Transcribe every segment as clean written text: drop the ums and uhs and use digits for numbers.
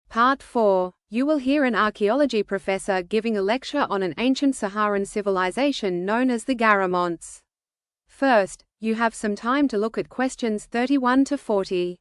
Part 4. You will hear an archaeology professor giving a lecture on an ancient Saharan civilization known as the Garamonts. First, you have some time to look at questions 31 to 40.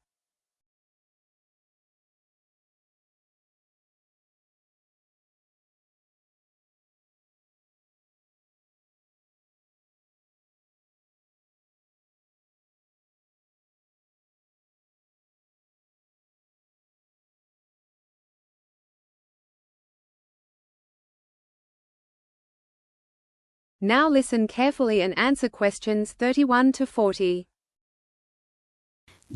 Now listen carefully and answer questions 31 to 40.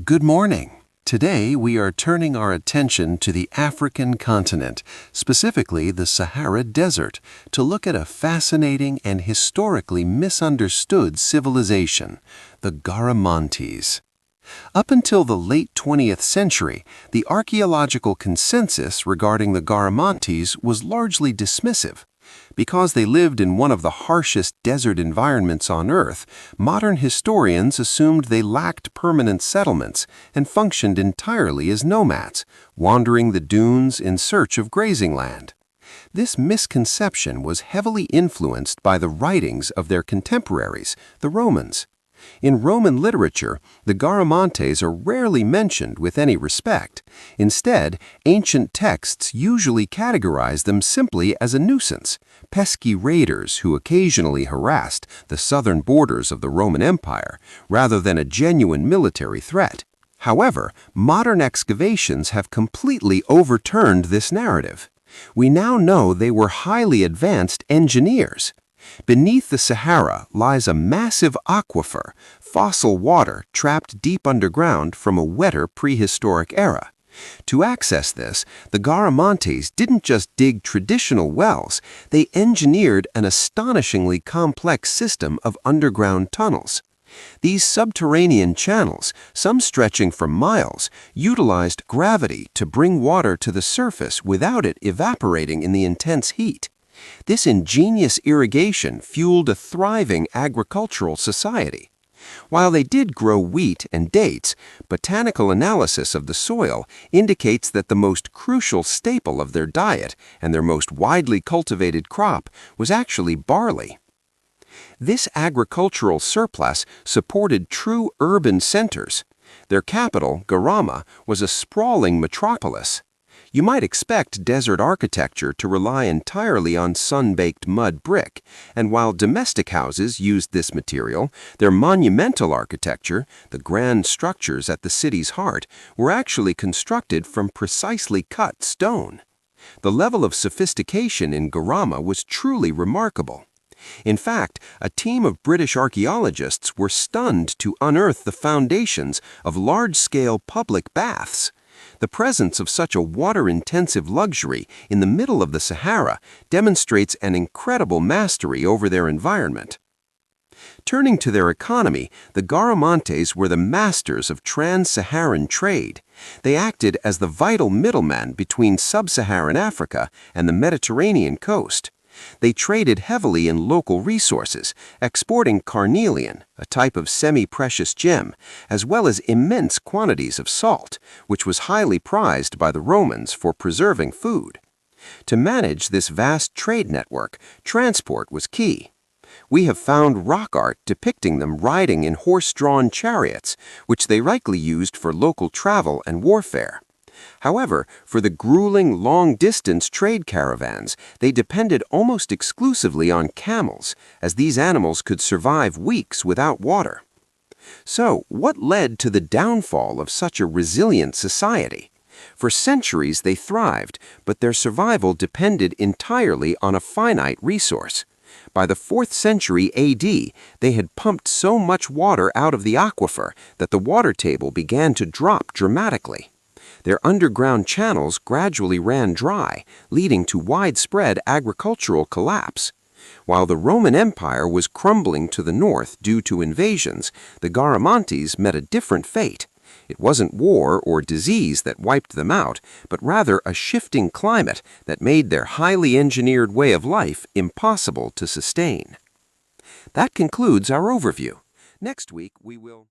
Good morning. Today we are turning our attention to the African continent, specifically the Sahara Desert, to look at a fascinating and historically misunderstood civilization, the Garamontes. Up until the late 20th century, the archaeological consensus regarding the Garamontes was largely dismissive. Because they lived in one of the harshest desert environments on Earth, modern historians assumed they lacked permanent settlements and functioned entirely as nomads, wandering the dunes in search of grazing land. This misconception was heavily influenced by the writings of their contemporaries, the Romans. In Roman literature, the Garamontes are rarely mentioned with any respect. Instead, ancient texts usually categorize them simply as a nuisance, pesky raiders who occasionally harassed the southern borders of the Roman Empire, rather than a genuine military threat. However, modern excavations have completely overturned this narrative. We now know they were highly advanced engineers. Beneath the Sahara lies a massive aquifer, fossil water trapped deep underground from a wetter prehistoric era. To access this, the Garamontes didn't just dig traditional wells, they engineered an astonishingly complex system of underground tunnels. These subterranean channels, some stretching for miles, utilized gravity to bring water to the surface without it evaporating in the intense heat. This ingenious irrigation fueled a thriving agricultural society. While they did grow wheat and dates, botanical analysis of the soil indicates that the most crucial staple of their diet and their most widely cultivated crop was actually barley. This agricultural surplus supported true urban centers. Their capital, Garama, was a sprawling metropolis. You might expect desert architecture to rely entirely on sun-baked mud brick, and while domestic houses used this material, their monumental architecture, the grand structures at the city's heart, were actually constructed from precisely cut stone. The level of sophistication in Garama was truly remarkable. In fact, a team of British archaeologists were stunned to unearth the foundations of large-scale public baths. The presence of such a water-intensive luxury in the middle of the Sahara demonstrates an incredible mastery over their environment. Turning to their economy, the Garamontes were the masters of trans-Saharan trade. They acted as the vital middleman between sub-Saharan Africa and the Mediterranean coast. They traded heavily in local resources, exporting carnelian, a type of semi-precious gem, as well as immense quantities of salt, which was highly prized by the Romans for preserving food. To manage this vast trade network, transport was key. We have found rock art depicting them riding in horse-drawn chariots, which they likely used for local travel and warfare. However, for the grueling long-distance trade caravans, they depended almost exclusively on camels, as these animals could survive weeks without water. So, what led to the downfall of such a resilient society? For centuries they thrived, but their survival depended entirely on a finite resource. By the 4th century AD, they had pumped so much water out of the aquifer that the water table began to drop dramatically. Their underground channels gradually ran dry, leading to widespread agricultural collapse. While the Roman Empire was crumbling to the north due to invasions, the Garamontes met a different fate. It wasn't war or disease that wiped them out, but rather a shifting climate that made their highly engineered way of life impossible to sustain. That concludes our overview. Next week we will